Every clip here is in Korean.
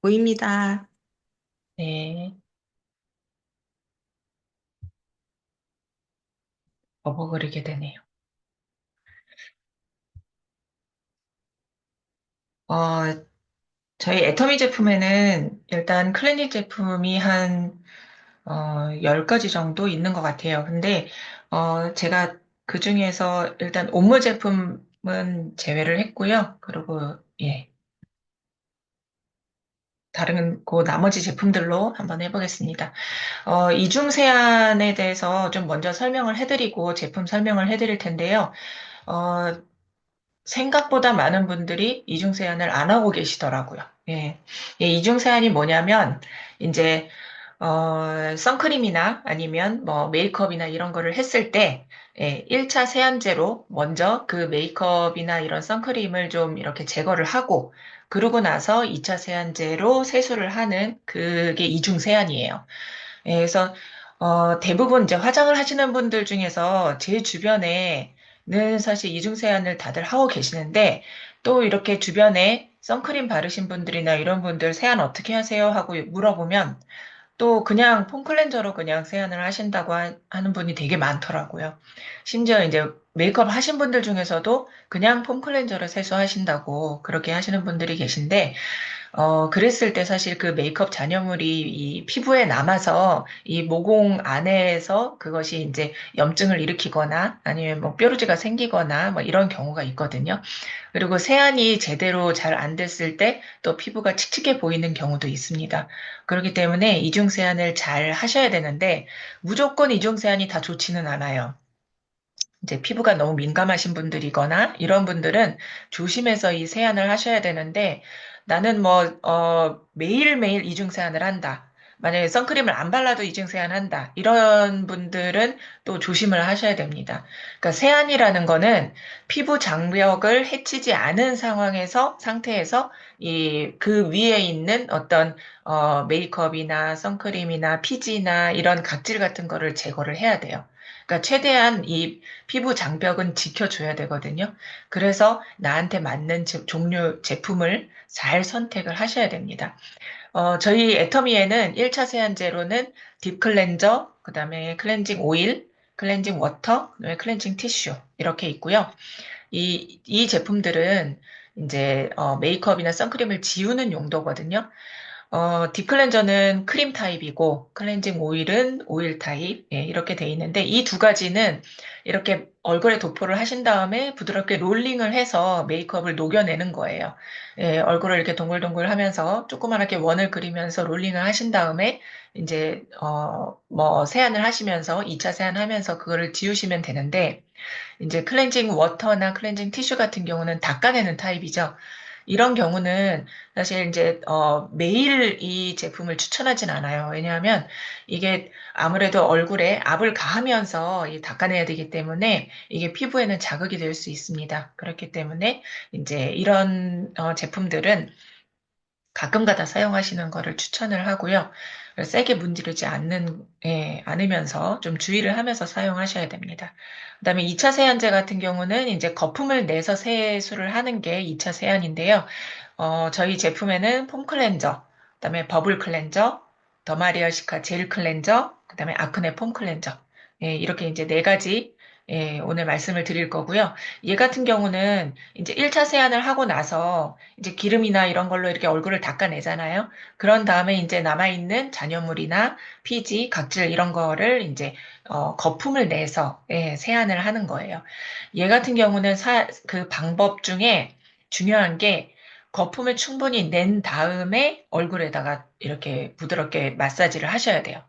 보입니다. 네, 버벅거리게 되네요. 어, 저희 애터미 제품에는 일단 클리닉 제품이 한, 10가지 정도 있는 것 같아요. 근데, 제가 그 중에서 일단 옴무 제품은 제외를 했고요. 그리고, 예, 다른, 그 나머지 제품들로 한번 해보겠습니다. 이중 세안에 대해서 좀 먼저 설명을 해드리고 제품 설명을 해드릴 텐데요. 어, 생각보다 많은 분들이 이중 세안을 안 하고 계시더라고요. 예. 예, 이중 세안이 뭐냐면, 이제, 선크림이나 아니면 뭐 메이크업이나 이런 거를 했을 때, 예, 1차 세안제로 먼저 그 메이크업이나 이런 선크림을 좀 이렇게 제거를 하고, 그러고 나서 2차 세안제로 세수를 하는 그게 이중 세안이에요. 예, 그래서 대부분 이제 화장을 하시는 분들 중에서 제 주변에는 사실 이중 세안을 다들 하고 계시는데 또 이렇게 주변에 선크림 바르신 분들이나 이런 분들 세안 어떻게 하세요? 하고 물어보면 또 그냥 폼클렌저로 그냥 세안을 하신다고 하는 분이 되게 많더라고요. 심지어 이제 메이크업 하신 분들 중에서도 그냥 폼클렌저로 세수하신다고 그렇게 하시는 분들이 계신데 그랬을 때 사실 그 메이크업 잔여물이 이 피부에 남아서 이 모공 안에서 그것이 이제 염증을 일으키거나 아니면 뭐 뾰루지가 생기거나 뭐 이런 경우가 있거든요. 그리고 세안이 제대로 잘 안 됐을 때 또 피부가 칙칙해 보이는 경우도 있습니다. 그렇기 때문에 이중 세안을 잘 하셔야 되는데 무조건 이중 세안이 다 좋지는 않아요. 이제 피부가 너무 민감하신 분들이거나 이런 분들은 조심해서 이 세안을 하셔야 되는데 나는 뭐, 매일매일 이중 세안을 한다. 만약에 선크림을 안 발라도 이중 세안한다. 이런 분들은 또 조심을 하셔야 됩니다. 그러니까 세안이라는 거는 피부 장벽을 해치지 않은 상태에서 그 위에 있는 어떤, 메이크업이나 선크림이나 피지나 이런 각질 같은 거를 제거를 해야 돼요. 그러니까 최대한 이 피부 장벽은 지켜줘야 되거든요. 그래서 나한테 맞는 종류 제품을 잘 선택을 하셔야 됩니다. 저희 애터미에는 1차 세안제로는 딥 클렌저, 그다음에 클렌징 오일, 클렌징 워터, 그다음에 클렌징 티슈 이렇게 있고요. 이 제품들은 이제 메이크업이나 선크림을 지우는 용도거든요. 딥클렌저는 크림 타입이고, 클렌징 오일은 오일 타입, 예, 이렇게 돼 있는데, 이 두 가지는 이렇게 얼굴에 도포를 하신 다음에 부드럽게 롤링을 해서 메이크업을 녹여내는 거예요. 예, 얼굴을 이렇게 동글동글 하면서 조그맣게 원을 그리면서 롤링을 하신 다음에, 이제, 뭐, 세안을 하시면서, 2차 세안하면서 그거를 지우시면 되는데, 이제 클렌징 워터나 클렌징 티슈 같은 경우는 닦아내는 타입이죠. 이런 경우는 사실 이제 매일 이 제품을 추천하진 않아요. 왜냐하면 이게 아무래도 얼굴에 압을 가하면서 닦아내야 되기 때문에 이게 피부에는 자극이 될 수 있습니다. 그렇기 때문에 이제 이런 제품들은 가끔가다 사용하시는 거를 추천을 하고요. 세게 문지르지 않으면서 좀 주의를 하면서 사용하셔야 됩니다. 그다음에 2차 세안제 같은 경우는 이제 거품을 내서 세수를 하는 게 2차 세안인데요. 저희 제품에는 폼 클렌저, 그다음에 버블 클렌저, 더마리얼 시카 젤 클렌저, 그다음에 아크네 폼 클렌저. 예, 이렇게 이제 네 가지 예, 오늘 말씀을 드릴 거고요. 얘 같은 경우는 이제 1차 세안을 하고 나서 이제 기름이나 이런 걸로 이렇게 얼굴을 닦아내잖아요. 그런 다음에 이제 남아있는 잔여물이나 피지, 각질 이런 거를 이제 거품을 내서 예, 세안을 하는 거예요. 얘 같은 경우는 그 방법 중에 중요한 게 거품을 충분히 낸 다음에 얼굴에다가 이렇게 부드럽게 마사지를 하셔야 돼요.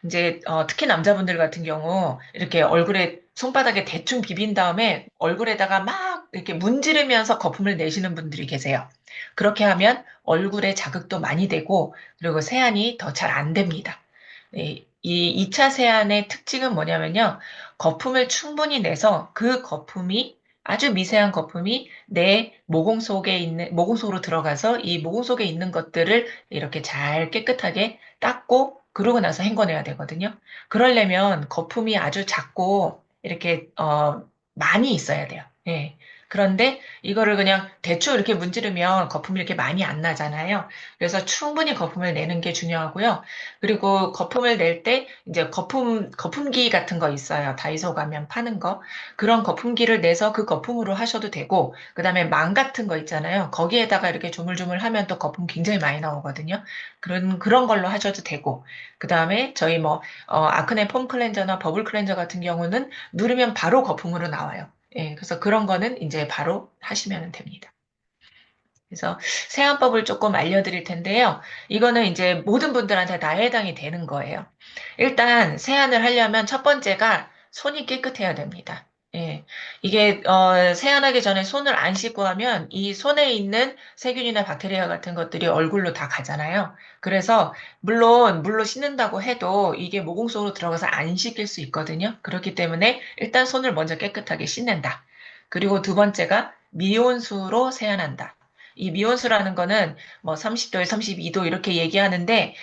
이제 특히 남자분들 같은 경우 이렇게 얼굴에 손바닥에 대충 비빈 다음에 얼굴에다가 막 이렇게 문지르면서 거품을 내시는 분들이 계세요. 그렇게 하면 얼굴에 자극도 많이 되고 그리고 세안이 더 잘 안 됩니다. 이 2차 세안의 특징은 뭐냐면요. 거품을 충분히 내서 그 거품이 아주 미세한 거품이 내 모공 속으로 들어가서 이 모공 속에 있는 것들을 이렇게 잘 깨끗하게 닦고 그러고 나서 헹궈내야 되거든요. 그러려면 거품이 아주 작고 이렇게 많이 있어야 돼요. 예. 그런데 이거를 그냥 대충 이렇게 문지르면 거품이 이렇게 많이 안 나잖아요. 그래서 충분히 거품을 내는 게 중요하고요. 그리고 거품을 낼 때 이제 거품기 같은 거 있어요. 다이소 가면 파는 거. 그런 거품기를 내서 그 거품으로 하셔도 되고, 그다음에 망 같은 거 있잖아요. 거기에다가 이렇게 조물조물 하면 또 거품 굉장히 많이 나오거든요. 그런 걸로 하셔도 되고, 그다음에 저희 아크네 폼 클렌저나 버블 클렌저 같은 경우는 누르면 바로 거품으로 나와요. 예, 그래서 그런 거는 이제 바로 하시면 됩니다. 그래서 세안법을 조금 알려드릴 텐데요. 이거는 이제 모든 분들한테 다 해당이 되는 거예요. 일단 세안을 하려면 첫 번째가 손이 깨끗해야 됩니다. 예, 이게 세안하기 전에 손을 안 씻고 하면 이 손에 있는 세균이나 박테리아 같은 것들이 얼굴로 다 가잖아요. 그래서 물론 물로 씻는다고 해도 이게 모공 속으로 들어가서 안 씻길 수 있거든요. 그렇기 때문에 일단 손을 먼저 깨끗하게 씻는다. 그리고 두 번째가 미온수로 세안한다. 이 미온수라는 거는 뭐 30도에 32도 이렇게 얘기하는데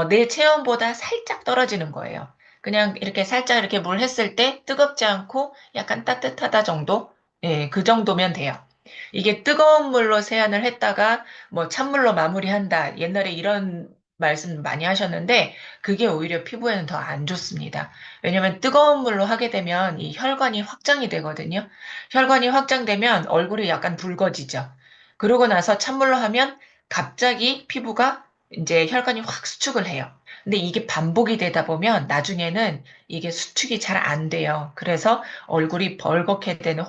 내 체온보다 살짝 떨어지는 거예요. 그냥 이렇게 살짝 이렇게 물 했을 때 뜨겁지 않고 약간 따뜻하다 정도? 예, 그 정도면 돼요. 이게 뜨거운 물로 세안을 했다가 뭐 찬물로 마무리한다. 옛날에 이런 말씀 많이 하셨는데 그게 오히려 피부에는 더 안 좋습니다. 왜냐면 뜨거운 물로 하게 되면 이 혈관이 확장이 되거든요. 혈관이 확장되면 얼굴이 약간 붉어지죠. 그러고 나서 찬물로 하면 갑자기 피부가 이제 혈관이 확 수축을 해요. 근데 이게 반복이 되다 보면 나중에는 이게 수축이 잘 안 돼요. 그래서 얼굴이 벌겋게 되는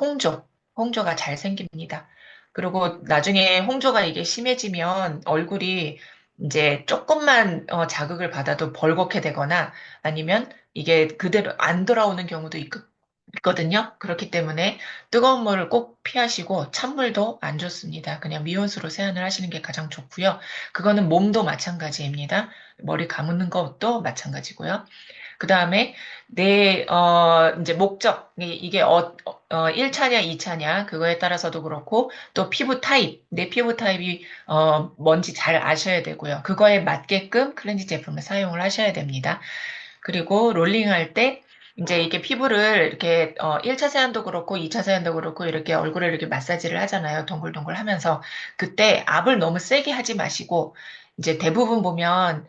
홍조가 잘 생깁니다. 그리고 나중에 홍조가 이게 심해지면 얼굴이 이제 조금만 자극을 받아도 벌겋게 되거나 아니면 이게 그대로 안 돌아오는 경우도 있거든요. 그렇기 때문에 뜨거운 물을 꼭 피하시고 찬물도 안 좋습니다. 그냥 미온수로 세안을 하시는 게 가장 좋고요. 그거는 몸도 마찬가지입니다. 머리 감는 것도 마찬가지고요. 그 다음에 이제 목적, 이게 1차냐, 2차냐, 그거에 따라서도 그렇고, 또 피부 타입, 내 피부 타입이, 뭔지 잘 아셔야 되고요. 그거에 맞게끔 클렌징 제품을 사용을 하셔야 됩니다. 그리고 롤링할 때, 이제 이게 피부를 이렇게, 1차 세안도 그렇고, 2차 세안도 그렇고, 이렇게 얼굴을 이렇게 마사지를 하잖아요. 동글동글 하면서. 그때 압을 너무 세게 하지 마시고, 이제 대부분 보면,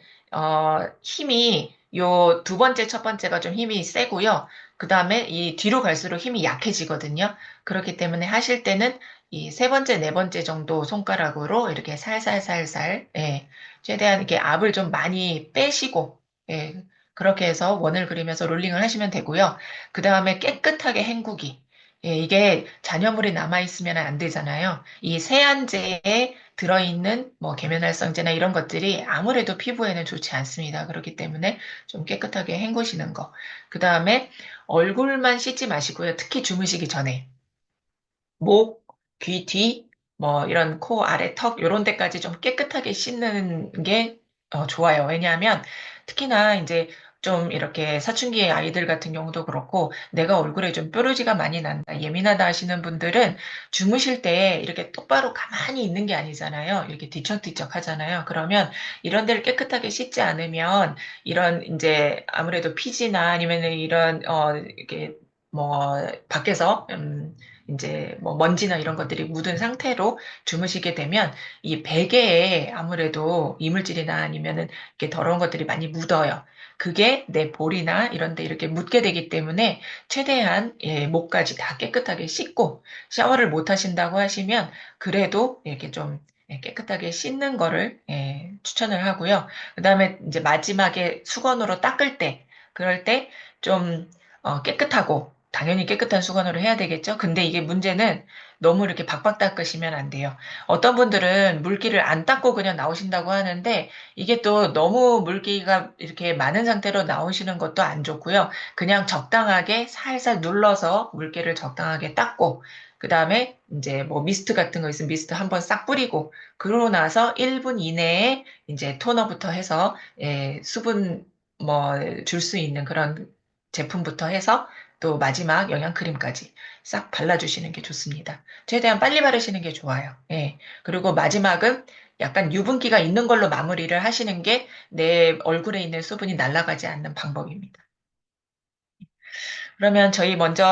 힘이 요 두 번째, 첫 번째가 좀 힘이 세고요. 그 다음에 이 뒤로 갈수록 힘이 약해지거든요. 그렇기 때문에 하실 때는 이 세 번째, 네 번째 정도 손가락으로 이렇게 살살살살, 예, 최대한 이렇게 압을 좀 많이 빼시고, 예, 그렇게 해서 원을 그리면서 롤링을 하시면 되고요. 그 다음에 깨끗하게 헹구기. 예, 이게 잔여물이 남아있으면 안 되잖아요. 이 세안제에 들어있는 뭐 계면활성제나 이런 것들이 아무래도 피부에는 좋지 않습니다. 그렇기 때문에 좀 깨끗하게 헹구시는 거. 그 다음에 얼굴만 씻지 마시고요. 특히 주무시기 전에. 목, 귀 뒤, 뭐 이런 코 아래 턱 이런 데까지 좀 깨끗하게 씻는 게 좋아요. 왜냐하면 특히나 이제 좀 이렇게 사춘기 아이들 같은 경우도 그렇고 내가 얼굴에 좀 뾰루지가 많이 난다, 예민하다 하시는 분들은 주무실 때 이렇게 똑바로 가만히 있는 게 아니잖아요. 이렇게 뒤척뒤척 하잖아요. 그러면 이런 데를 깨끗하게 씻지 않으면 이런 이제 아무래도 피지나 아니면 이런 이렇게 뭐 밖에서 이제 뭐 먼지나 이런 것들이 묻은 상태로 주무시게 되면 이 베개에 아무래도 이물질이나 아니면은 이렇게 더러운 것들이 많이 묻어요. 그게 내 볼이나 이런 데 이렇게 묻게 되기 때문에 최대한 목까지 다 깨끗하게 씻고 샤워를 못 하신다고 하시면 그래도 이렇게 좀 깨끗하게 씻는 거를 추천을 하고요. 그다음에 이제 마지막에 수건으로 닦을 때 그럴 때 좀 깨끗하고 당연히 깨끗한 수건으로 해야 되겠죠? 근데 이게 문제는 너무 이렇게 박박 닦으시면 안 돼요. 어떤 분들은 물기를 안 닦고 그냥 나오신다고 하는데 이게 또 너무 물기가 이렇게 많은 상태로 나오시는 것도 안 좋고요. 그냥 적당하게 살살 눌러서 물기를 적당하게 닦고 그 다음에 이제 뭐 미스트 같은 거 있으면 미스트 한번 싹 뿌리고 그러고 나서 1분 이내에 이제 토너부터 해서 수분 뭐 줄 수 있는 그런 제품부터 해서 또 마지막 영양크림까지 싹 발라주시는 게 좋습니다. 최대한 빨리 바르시는 게 좋아요. 예. 그리고 마지막은 약간 유분기가 있는 걸로 마무리를 하시는 게 내 얼굴에 있는 수분이 날아가지 않는 방법입니다. 그러면 저희 먼저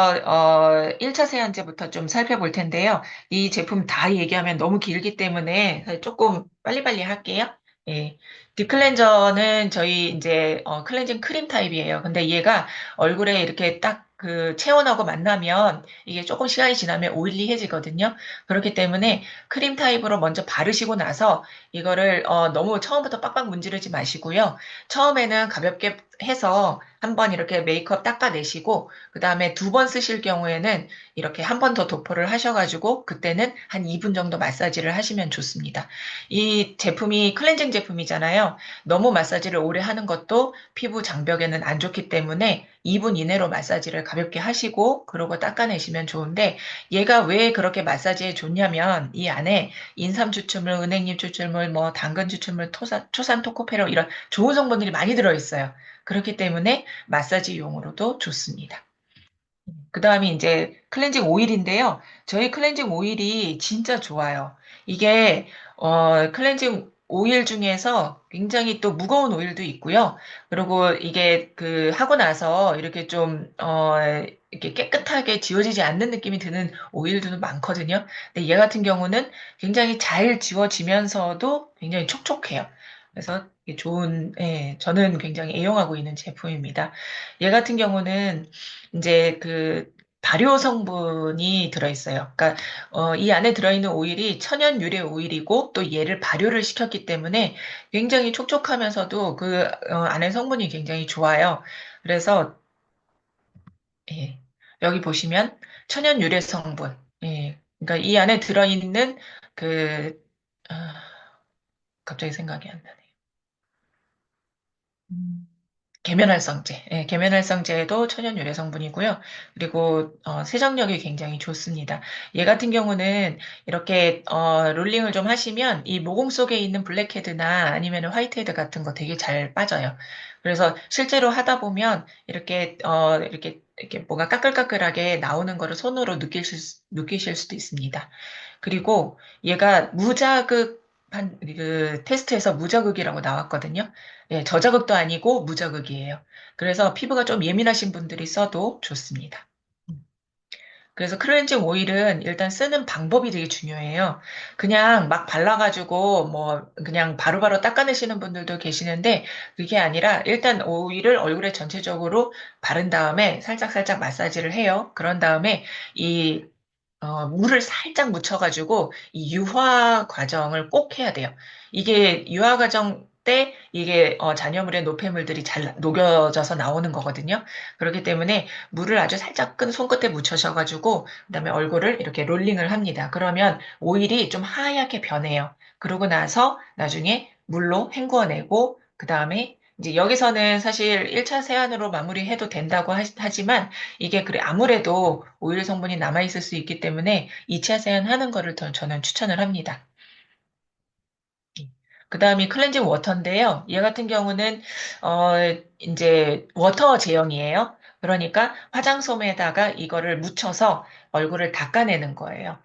1차 세안제부터 좀 살펴볼 텐데요. 이 제품 다 얘기하면 너무 길기 때문에 조금 빨리빨리 할게요. 예. 딥클렌저는 저희 이제 클렌징 크림 타입이에요. 근데 얘가 얼굴에 이렇게 딱 그 체온하고 만나면 이게 조금 시간이 지나면 오일리해지거든요. 그렇기 때문에 크림 타입으로 먼저 바르시고 나서 이거를 너무 처음부터 빡빡 문지르지 마시고요. 처음에는 가볍게 해서 한번 이렇게 메이크업 닦아내시고 그 다음에 두 번 쓰실 경우에는 이렇게 한 번 더 도포를 하셔가지고 그때는 한 2분 정도 마사지를 하시면 좋습니다. 이 제품이 클렌징 제품이잖아요. 너무 마사지를 오래 하는 것도 피부 장벽에는 안 좋기 때문에 2분 이내로 마사지를 가볍게 하시고 그러고 닦아내시면 좋은데 얘가 왜 그렇게 마사지에 좋냐면 이 안에 인삼 추출물, 은행잎 추출물, 뭐 당근 추출물, 초산 토코페롤 이런 좋은 성분들이 많이 들어있어요. 그렇기 때문에 마사지용으로도 좋습니다. 그 다음에 이제 클렌징 오일인데요. 저희 클렌징 오일이 진짜 좋아요. 이게, 클렌징 오일 중에서 굉장히 또 무거운 오일도 있고요. 그리고 이게 그 하고 나서 이렇게 좀, 이렇게 깨끗하게 지워지지 않는 느낌이 드는 오일들도 많거든요. 근데 얘 같은 경우는 굉장히 잘 지워지면서도 굉장히 촉촉해요. 그래서 이게 좋은, 예, 저는 굉장히 애용하고 있는 제품입니다. 얘 같은 경우는 이제 그 발효 성분이 들어있어요. 그러니까 이 안에 들어있는 오일이 천연 유래 오일이고 또 얘를 발효를 시켰기 때문에 굉장히 촉촉하면서도 그 안에 성분이 굉장히 좋아요. 그래서 예, 여기 보시면 천연 유래 성분. 예, 그러니까 이 안에 들어있는 그 갑자기 생각이 안 나네요. 계면활성제. 예, 계면활성제도 천연 유래 성분이고요. 그리고 세정력이 굉장히 좋습니다. 얘 같은 경우는 이렇게 롤링을 좀 하시면 이 모공 속에 있는 블랙헤드나 아니면 화이트헤드 같은 거 되게 잘 빠져요. 그래서 실제로 하다 보면 이렇게 뭐가 까끌까끌하게 나오는 거를 손으로 느끼실 수도 있습니다. 그리고 얘가 무자극 그 테스트에서 무자극이라고 나왔거든요. 예, 저자극도 아니고 무자극이에요. 그래서 피부가 좀 예민하신 분들이 써도 좋습니다. 그래서 클렌징 오일은 일단 쓰는 방법이 되게 중요해요. 그냥 막 발라가지고 뭐 그냥 바로바로 닦아내시는 분들도 계시는데 그게 아니라 일단 오일을 얼굴에 전체적으로 바른 다음에 살짝살짝 마사지를 해요. 그런 다음에 이 물을 살짝 묻혀가지고 이 유화 과정을 꼭 해야 돼요. 이게 유화 과정 때 이게 잔여물의 노폐물들이 잘 녹여져서 나오는 거거든요. 그렇기 때문에 물을 아주 살짝 끈 손끝에 묻혀셔가지고 그다음에 얼굴을 이렇게 롤링을 합니다. 그러면 오일이 좀 하얗게 변해요. 그러고 나서 나중에 물로 헹구어내고 그다음에 이제 여기서는 사실 1차 세안으로 마무리해도 된다고 하지만 이게 그래 아무래도 오일 성분이 남아있을 수 있기 때문에 2차 세안하는 거를 더 저는 추천을 합니다. 그 다음이 클렌징 워터인데요. 얘 같은 경우는, 어, 이제 워터 제형이에요. 그러니까 화장솜에다가 이거를 묻혀서 얼굴을 닦아내는 거예요.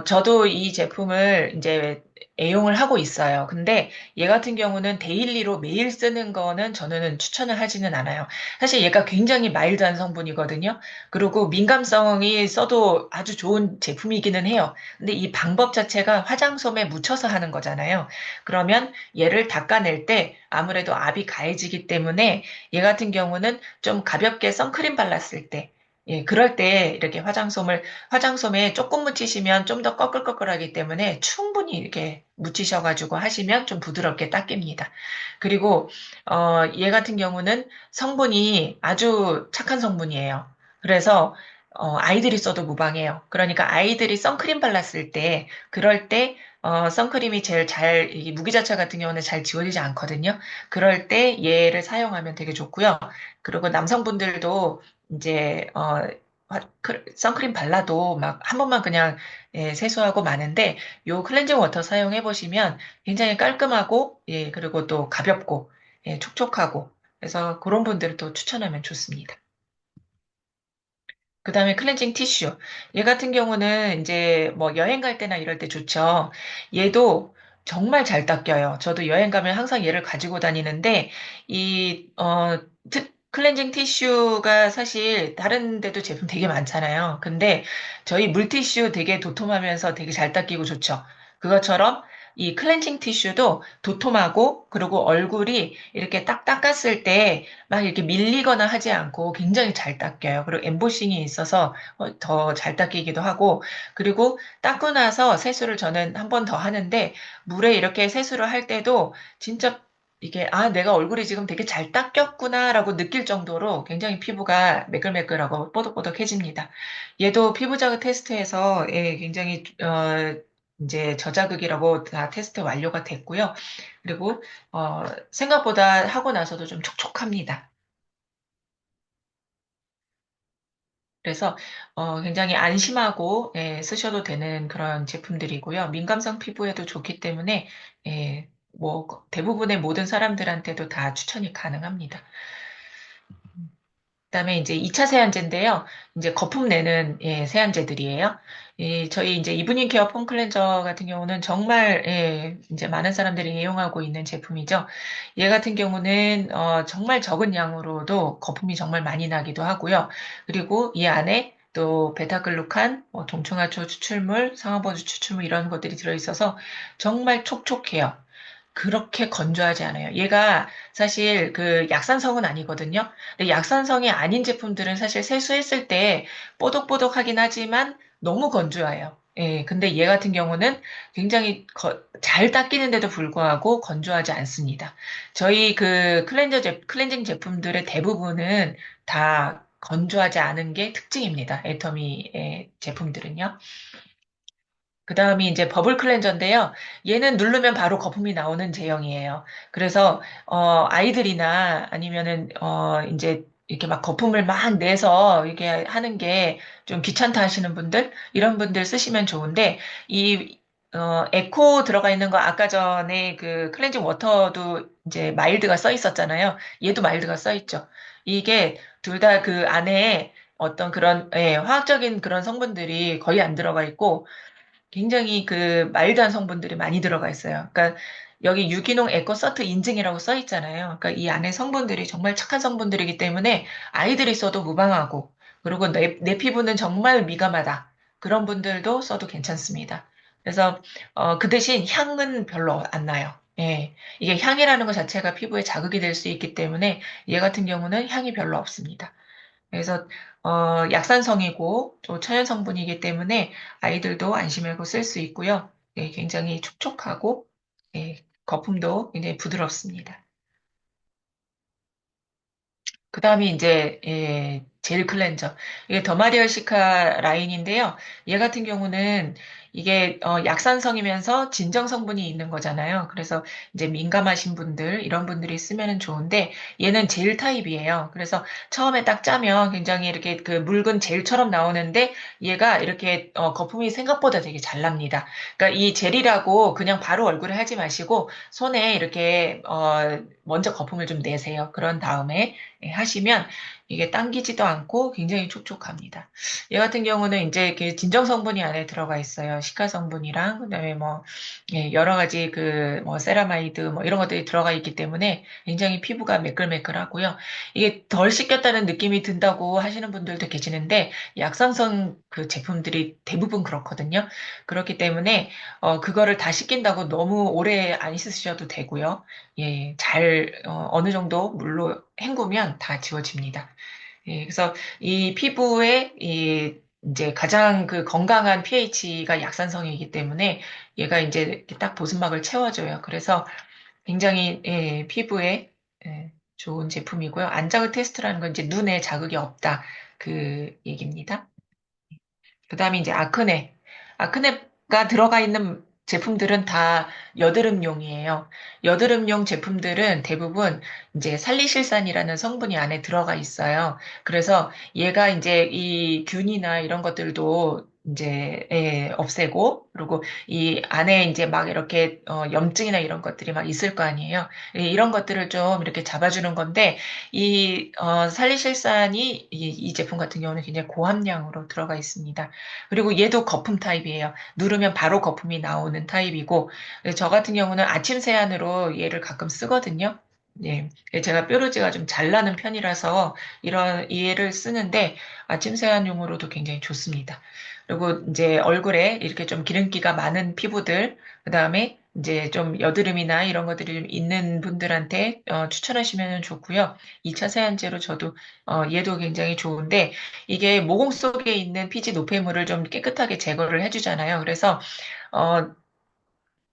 저도 이 제품을 이제 애용을 하고 있어요. 근데 얘 같은 경우는 데일리로 매일 쓰는 거는 저는 추천을 하지는 않아요. 사실 얘가 굉장히 마일드한 성분이거든요. 그리고 민감성이 써도 아주 좋은 제품이기는 해요. 근데 이 방법 자체가 화장솜에 묻혀서 하는 거잖아요. 그러면 얘를 닦아낼 때 아무래도 압이 가해지기 때문에 얘 같은 경우는 좀 가볍게 선크림 발랐을 때 예, 그럴 때 이렇게 화장솜에 조금 묻히시면 좀 더 꺼끌꺼끌하기 때문에 충분히 이렇게 묻히셔가지고 하시면 좀 부드럽게 닦입니다. 그리고, 얘 같은 경우는 성분이 아주 착한 성분이에요. 그래서, 아이들이 써도 무방해요. 그러니까 아이들이 선크림 발랐을 때, 그럴 때 선크림이 제일 잘, 이 무기자차 같은 경우는 잘 지워지지 않거든요. 그럴 때 얘를 사용하면 되게 좋고요. 그리고 남성분들도 이제, 선크림 발라도 막 한 번만 그냥 예, 세수하고 마는데 요 클렌징 워터 사용해 보시면 굉장히 깔끔하고 예, 그리고 또 가볍고 예, 촉촉하고 그래서 그런 분들도 추천하면 좋습니다. 그 다음에 클렌징 티슈. 얘 같은 경우는 이제 뭐 여행 갈 때나 이럴 때 좋죠. 얘도 정말 잘 닦여요. 저도 여행 가면 항상 얘를 가지고 다니는데, 이, 클렌징 티슈가 사실 다른 데도 제품 되게 많잖아요. 근데 저희 물티슈 되게 도톰하면서 되게 잘 닦이고 좋죠. 그것처럼 이 클렌징 티슈도 도톰하고 그리고 얼굴이 이렇게 딱 닦았을 때 막 이렇게 밀리거나 하지 않고 굉장히 잘 닦여요. 그리고 엠보싱이 있어서 더 잘 닦이기도 하고 그리고 닦고 나서 세수를 저는 한 번 더 하는데 물에 이렇게 세수를 할 때도 진짜 이게, 아, 내가 얼굴이 지금 되게 잘 닦였구나라고 느낄 정도로 굉장히 피부가 매끌매끌하고 뽀득뽀득해집니다. 얘도 피부 자극 테스트에서 예, 굉장히, 이제 저자극이라고 다 테스트 완료가 됐고요. 그리고, 생각보다 하고 나서도 좀 촉촉합니다. 그래서, 굉장히 안심하고, 예, 쓰셔도 되는 그런 제품들이고요. 민감성 피부에도 좋기 때문에, 예, 뭐, 대부분의 모든 사람들한테도 다 추천이 가능합니다. 그다음에 이제 2차 세안제인데요. 이제 거품 내는 예, 세안제들이에요. 저희 이제 이브닝 케어 폼 클렌저 같은 경우는 정말 예, 이제 많은 사람들이 이용하고 있는 제품이죠. 얘 같은 경우는 정말 적은 양으로도 거품이 정말 많이 나기도 하고요. 그리고 이 안에 또 베타글루칸, 동충하초 추출물, 상하버드 추출물 이런 것들이 들어있어서 정말 촉촉해요. 그렇게 건조하지 않아요. 얘가 사실 그 약산성은 아니거든요. 근데 약산성이 아닌 제품들은 사실 세수했을 때 뽀독뽀독하긴 하지만 너무 건조해요. 예, 근데 얘 같은 경우는 굉장히 잘 닦이는데도 불구하고 건조하지 않습니다. 저희 그 클렌징 제품들의 대부분은 다 건조하지 않은 게 특징입니다. 애터미의 제품들은요. 그 다음이 이제 버블 클렌저인데요. 얘는 누르면 바로 거품이 나오는 제형이에요. 그래서, 아이들이나 아니면은, 이제 이렇게 막 거품을 막 내서 이게 하는 게 좀 귀찮다 하시는 분들, 이런 분들 쓰시면 좋은데, 이, 에코 들어가 있는 거 아까 전에 그 클렌징 워터도 이제 마일드가 써 있었잖아요. 얘도 마일드가 써 있죠. 이게 둘 다 그 안에 어떤 그런, 예, 화학적인 그런 성분들이 거의 안 들어가 있고, 굉장히 그 마일드한 성분들이 많이 들어가 있어요. 그러니까 여기 유기농 에코서트 인증이라고 써 있잖아요. 그러니까 이 안에 성분들이 정말 착한 성분들이기 때문에 아이들이 써도 무방하고 그리고 내 피부는 정말 민감하다. 그런 분들도 써도 괜찮습니다. 그래서 그 대신 향은 별로 안 나요. 예. 이게 향이라는 것 자체가 피부에 자극이 될 수 있기 때문에 얘 같은 경우는 향이 별로 없습니다. 그래서 약산성이고 또 천연 성분이기 때문에 아이들도 안심하고 쓸 수 있고요. 예, 굉장히 촉촉하고 예, 거품도 굉장히 부드럽습니다. 그 다음에 이제 젤 클렌저. 이게 더마리얼 시카 라인인데요. 얘 같은 경우는 이게 약산성이면서 진정 성분이 있는 거잖아요. 그래서 이제 민감하신 분들 이런 분들이 쓰면은 좋은데 얘는 젤 타입이에요. 그래서 처음에 딱 짜면 굉장히 이렇게 그 묽은 젤처럼 나오는데 얘가 이렇게 거품이 생각보다 되게 잘 납니다. 그러니까 이 젤이라고 그냥 바로 얼굴에 하지 마시고 손에 이렇게 먼저 거품을 좀 내세요. 그런 다음에 하시면 이게 당기지도 않고 굉장히 촉촉합니다. 얘 같은 경우는 이제 이렇게 진정 성분이 안에 들어가 있어요. 시카 성분이랑 그다음에 뭐 여러 가지 그 뭐 세라마이드 뭐 이런 것들이 들어가 있기 때문에 굉장히 피부가 매끌매끌하고요. 이게 덜 씻겼다는 느낌이 든다고 하시는 분들도 계시는데 약산성 그 제품들이 대부분 그렇거든요. 그렇기 때문에 그거를 다 씻긴다고 너무 오래 안 씻으셔도 되고요. 예, 어느 정도 물로 헹구면 다 지워집니다. 예, 그래서 이 피부에 이제 가장 그 건강한 pH가 약산성이기 때문에 얘가 이제 이렇게 딱 보습막을 채워줘요. 그래서 굉장히 예, 피부에 예, 좋은 제품이고요. 안자극 테스트라는 건 이제 눈에 자극이 없다 그 얘기입니다. 그다음에 이제 아크네. 아크네가 들어가 있는 제품들은 다 여드름용이에요. 여드름용 제품들은 대부분 이제 살리실산이라는 성분이 안에 들어가 있어요. 그래서 얘가 이제 이 균이나 이런 것들도 이제 없애고 그리고 이 안에 이제 막 이렇게 염증이나 이런 것들이 막 있을 거 아니에요. 이런 것들을 좀 이렇게 잡아주는 건데 이 살리실산이 이 제품 같은 경우는 굉장히 고함량으로 들어가 있습니다. 그리고 얘도 거품 타입이에요. 누르면 바로 거품이 나오는 타입이고, 저 같은 경우는 아침 세안으로 얘를 가끔 쓰거든요. 예. 제가 뾰루지가 좀 잘 나는 편이라서 이런 이를 쓰는데 아침 세안용으로도 굉장히 좋습니다. 그리고 이제 얼굴에 이렇게 좀 기름기가 많은 피부들, 그다음에 이제 좀 여드름이나 이런 것들이 좀 있는 분들한테 추천하시면 좋고요. 2차 세안제로 저도 얘도 굉장히 좋은데 이게 모공 속에 있는 피지 노폐물을 좀 깨끗하게 제거를 해주잖아요. 그래서 어,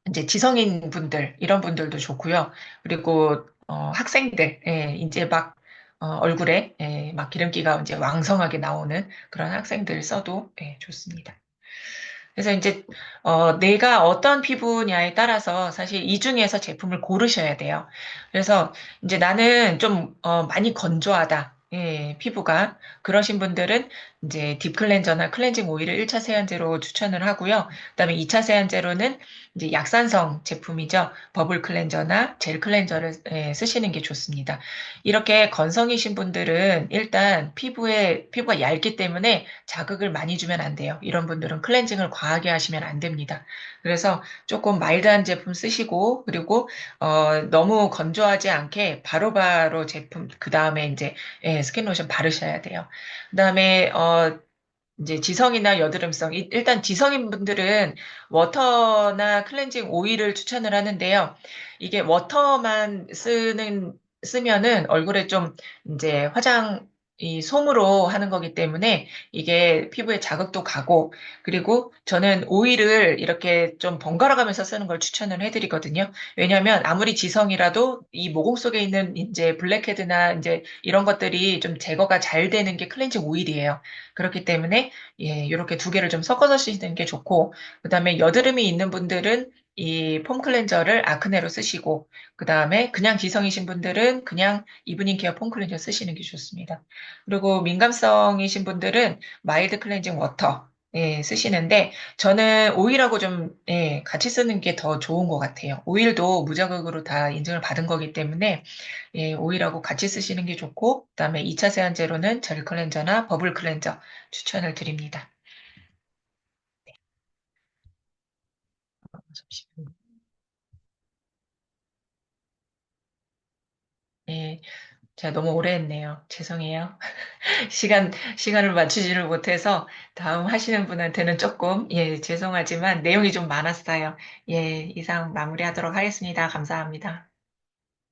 이제 지성인 분들, 이런 분들도 좋고요. 그리고, 학생들, 예, 이제 막, 얼굴에, 예, 막 기름기가 이제 왕성하게 나오는 그런 학생들 써도, 예, 좋습니다. 그래서 이제, 내가 어떤 피부냐에 따라서 사실 이 중에서 제품을 고르셔야 돼요. 그래서 이제 나는 좀, 많이 건조하다. 예, 피부가. 그러신 분들은 이제 딥 클렌저나 클렌징 오일을 1차 세안제로 추천을 하고요. 그다음에 2차 세안제로는 이제 약산성 제품이죠. 버블 클렌저나 젤 클렌저를 예, 쓰시는 게 좋습니다. 이렇게 건성이신 분들은 일단 피부가 얇기 때문에 자극을 많이 주면 안 돼요. 이런 분들은 클렌징을 과하게 하시면 안 됩니다. 그래서 조금 마일드한 제품 쓰시고, 그리고, 너무 건조하지 않게 바로바로 제품, 그 다음에 이제, 예, 스킨 로션 바르셔야 돼요. 그 다음에, 이제 지성이나 여드름성, 일단 지성인 분들은 워터나 클렌징 오일을 추천을 하는데요. 이게 워터만 쓰면은 얼굴에 좀 이제 이 솜으로 하는 거기 때문에 이게 피부에 자극도 가고, 그리고 저는 오일을 이렇게 좀 번갈아 가면서 쓰는 걸 추천을 해드리거든요. 왜냐하면 아무리 지성이라도 이 모공 속에 있는 이제 블랙헤드나 이제 이런 것들이 좀 제거가 잘 되는 게 클렌징 오일이에요. 그렇기 때문에 예, 이렇게 두 개를 좀 섞어서 쓰시는 게 좋고, 그다음에 여드름이 있는 분들은 이 폼 클렌저를 아크네로 쓰시고, 그다음에 그냥 지성이신 분들은 그냥 이브닝 케어 폼 클렌저 쓰시는 게 좋습니다. 그리고 민감성이신 분들은 마일드 클렌징 워터 예, 쓰시는데 저는 오일하고 좀 예, 같이 쓰는 게 더 좋은 것 같아요. 오일도 무자극으로 다 인증을 받은 거기 때문에 예, 오일하고 같이 쓰시는 게 좋고 그다음에 2차 세안제로는 젤 클렌저나 버블 클렌저 추천을 드립니다. 잠시만요. 예, 제가 너무 오래 했네요. 죄송해요. 시간을 맞추지를 못해서 다음 하시는 분한테는 조금, 예, 죄송하지만 내용이 좀 많았어요. 예, 이상 마무리하도록 하겠습니다. 감사합니다.